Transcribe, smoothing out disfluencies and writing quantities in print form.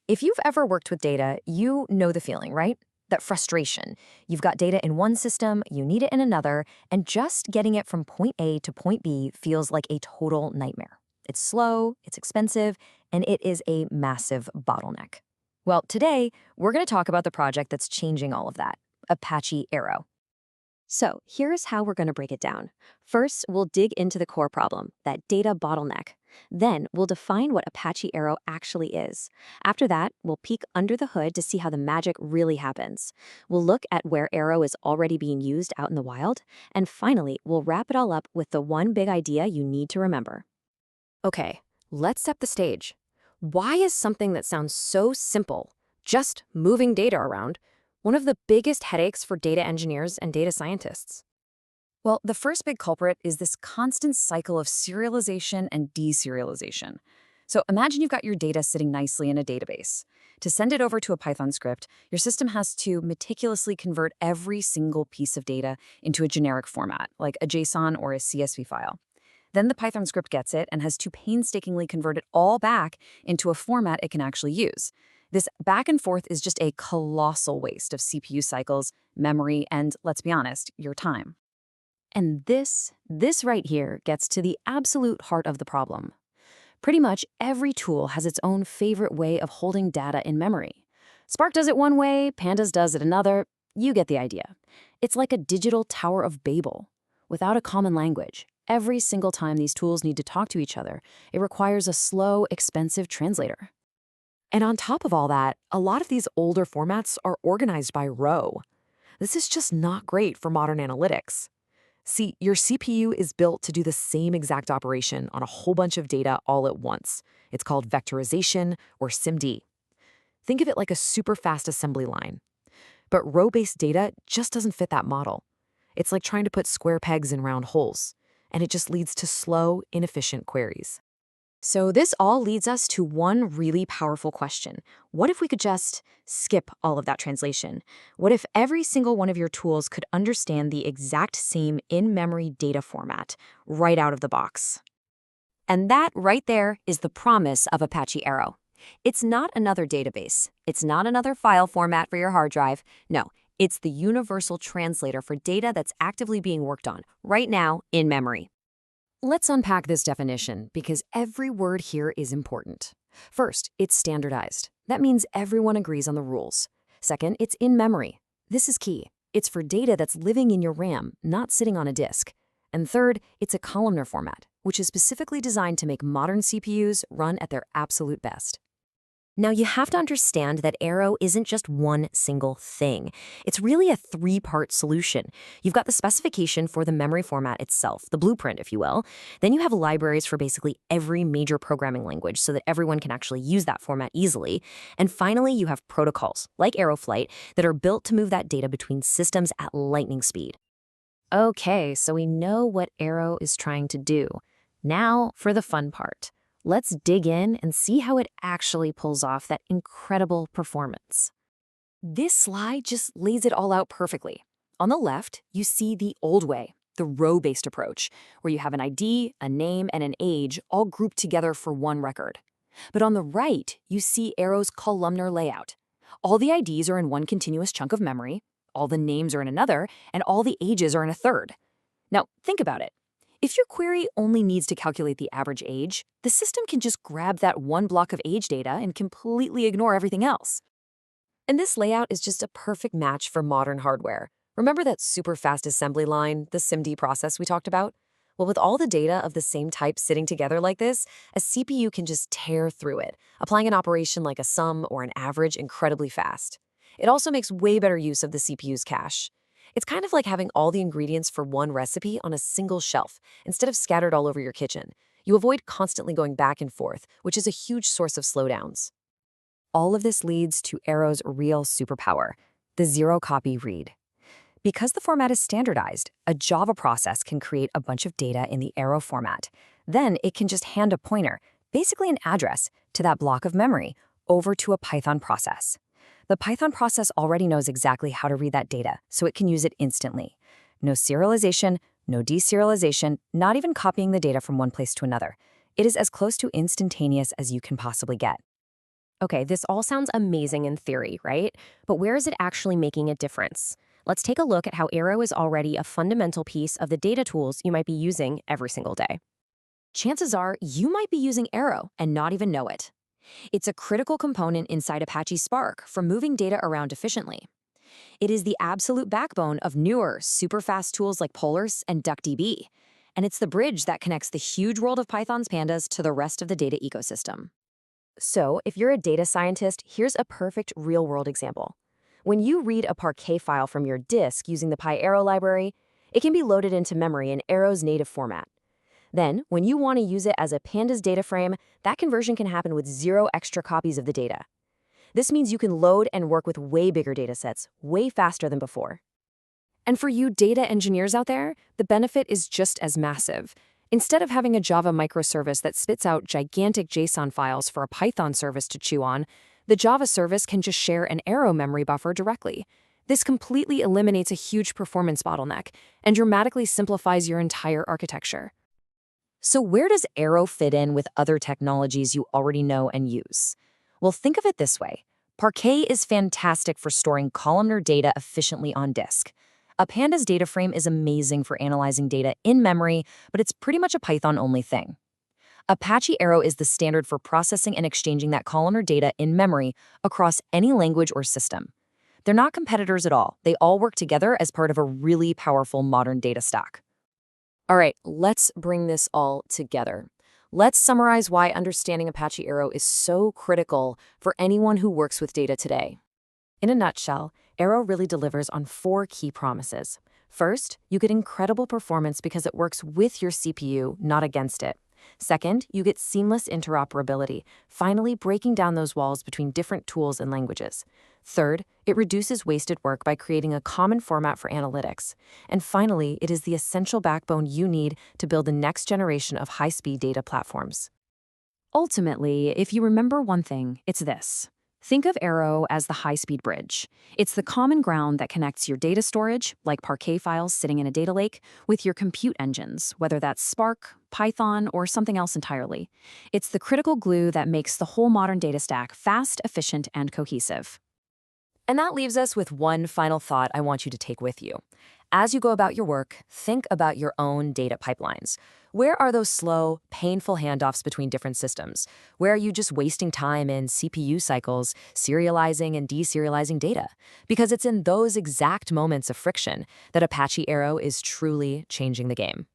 If you've ever worked with data, you know the feeling, right? That frustration. You've got data in one system, you need it in another, and just getting it from point A to point B feels like a total nightmare. It's slow, it's expensive, and it is a massive bottleneck. Well, today, we're going to talk about the project that's changing all of that, Apache Arrow. So here's how we're going to break it down. First, we'll dig into the core problem, that data bottleneck. Then we'll define what Apache Arrow actually is. After that, we'll peek under the hood to see how the magic really happens. We'll look at where Arrow is already being used out in the wild. And finally, we'll wrap it all up with the one big idea you need to remember. Okay, let's set the stage. Why is something that sounds so simple, just moving data around, one of the biggest headaches for data engineers and data scientists? Well, the first big culprit is this constant cycle of serialization and deserialization. So imagine you've got your data sitting nicely in a database. To send it over to a Python script, your system has to meticulously convert every single piece of data into a generic format, like a JSON or a CSV file. Then the Python script gets it and has to painstakingly convert it all back into a format it can actually use. This back and forth is just a colossal waste of CPU cycles, memory, and, let's be honest, your time. And this right here gets to the absolute heart of the problem. Pretty much every tool has its own favorite way of holding data in memory. Spark does it one way, Pandas does it another. You get the idea. It's like a digital Tower of Babel. Without a common language, every single time these tools need to talk to each other, it requires a slow, expensive translator. And on top of all that, a lot of these older formats are organized by row. This is just not great for modern analytics. See, your CPU is built to do the same exact operation on a whole bunch of data all at once. It's called vectorization, or SIMD. Think of it like a super fast assembly line. But row-based data just doesn't fit that model. It's like trying to put square pegs in round holes, and it just leads to slow, inefficient queries. So this all leads us to one really powerful question. What if we could just skip all of that translation? What if every single one of your tools could understand the exact same in-memory data format right out of the box? And that right there is the promise of Apache Arrow. It's not another database. It's not another file format for your hard drive. No, it's the universal translator for data that's actively being worked on right now in memory. Let's unpack this definition because every word here is important. First, it's standardized. That means everyone agrees on the rules. Second, it's in memory. This is key. It's for data that's living in your RAM, not sitting on a disk. And third, it's a columnar format, which is specifically designed to make modern CPUs run at their absolute best. Now, you have to understand that Arrow isn't just one single thing. It's really a three-part solution. You've got the specification for the memory format itself, the blueprint, if you will. Then you have libraries for basically every major programming language so that everyone can actually use that format easily. And finally, you have protocols, like Aeroflight, that are built to move that data between systems at lightning speed. Okay, so we know what Arrow is trying to do. Now for the fun part. Let's dig in and see how it actually pulls off that incredible performance. This slide just lays it all out perfectly. On the left, you see the old way, the row-based approach, where you have an ID, a name, and an age all grouped together for one record. But on the right, you see Arrow's columnar layout. All the IDs are in one continuous chunk of memory, all the names are in another, and all the ages are in a third. Now, think about it. If your query only needs to calculate the average age, the system can just grab that one block of age data and completely ignore everything else. And this layout is just a perfect match for modern hardware. Remember that super fast assembly line, the SIMD process we talked about? Well, with all the data of the same type sitting together like this, a CPU can just tear through it, applying an operation like a sum or an average incredibly fast. It also makes way better use of the CPU's cache. It's kind of like having all the ingredients for one recipe on a single shelf, instead of scattered all over your kitchen. You avoid constantly going back and forth, which is a huge source of slowdowns. All of this leads to Arrow's real superpower, the zero-copy read. Because the format is standardized, a Java process can create a bunch of data in the Arrow format. Then it can just hand a pointer, basically an address, to that block of memory over to a Python process. The Python process already knows exactly how to read that data, so it can use it instantly. No serialization, no deserialization, not even copying the data from one place to another. It is as close to instantaneous as you can possibly get. Okay, this all sounds amazing in theory, right? But where is it actually making a difference? Let's take a look at how Arrow is already a fundamental piece of the data tools you might be using every single day. Chances are you might be using Arrow and not even know it. It's a critical component inside Apache Spark for moving data around efficiently. It is the absolute backbone of newer, super fast tools like Polars and DuckDB. And it's the bridge that connects the huge world of Python's pandas to the rest of the data ecosystem. So, if you're a data scientist, here's a perfect real-world example. When you read a Parquet file from your disk using the PyArrow library, it can be loaded into memory in Arrow's native format. Then, when you want to use it as a pandas data frame, that conversion can happen with 0 extra copies of the data. This means you can load and work with way bigger datasets, way faster than before. And for you data engineers out there, the benefit is just as massive. Instead of having a Java microservice that spits out gigantic JSON files for a Python service to chew on, the Java service can just share an Arrow memory buffer directly. This completely eliminates a huge performance bottleneck and dramatically simplifies your entire architecture. So where does Arrow fit in with other technologies you already know and use? Well, think of it this way. Parquet is fantastic for storing columnar data efficiently on disk. A pandas data frame is amazing for analyzing data in memory, but it's pretty much a Python-only thing. Apache Arrow is the standard for processing and exchanging that columnar data in memory across any language or system. They're not competitors at all. They all work together as part of a really powerful modern data stack. All right, let's bring this all together. Let's summarize why understanding Apache Arrow is so critical for anyone who works with data today. In a nutshell, Arrow really delivers on 4 key promises. First, you get incredible performance because it works with your CPU, not against it. Second, you get seamless interoperability, finally breaking down those walls between different tools and languages. Third, it reduces wasted work by creating a common format for analytics. And finally, it is the essential backbone you need to build the next generation of high-speed data platforms. Ultimately, if you remember one thing, it's this. Think of Arrow as the high-speed bridge. It's the common ground that connects your data storage, like Parquet files sitting in a data lake, with your compute engines, whether that's Spark, Python, or something else entirely. It's the critical glue that makes the whole modern data stack fast, efficient, and cohesive. And that leaves us with one final thought I want you to take with you. As you go about your work, think about your own data pipelines. Where are those slow, painful handoffs between different systems? Where are you just wasting time in CPU cycles, serializing and deserializing data? Because it's in those exact moments of friction that Apache Arrow is truly changing the game.